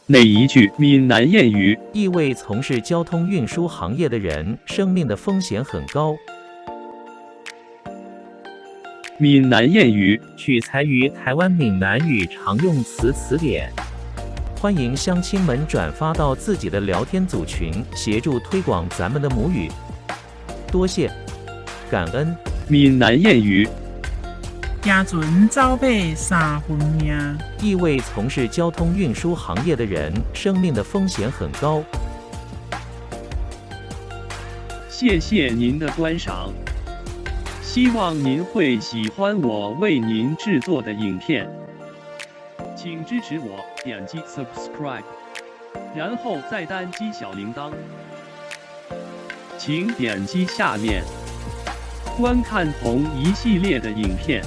哪一句闽南谚语意味从事交通运输行业的人生命的风险很高？闽南谚语取材于台湾闽南语常用词词典。欢迎乡亲们转发到自己的聊天组群，协助推广咱们的母语。多谢，感恩。闽南谚语行船走马三分命，意味从事交通运输行业的人生命的风险很高。谢谢您的观赏，希望您会喜欢我为您制作的影片，请支持我，点击 subscribe， 然后再单击小铃铛，请点击下面观看同一系列的影片。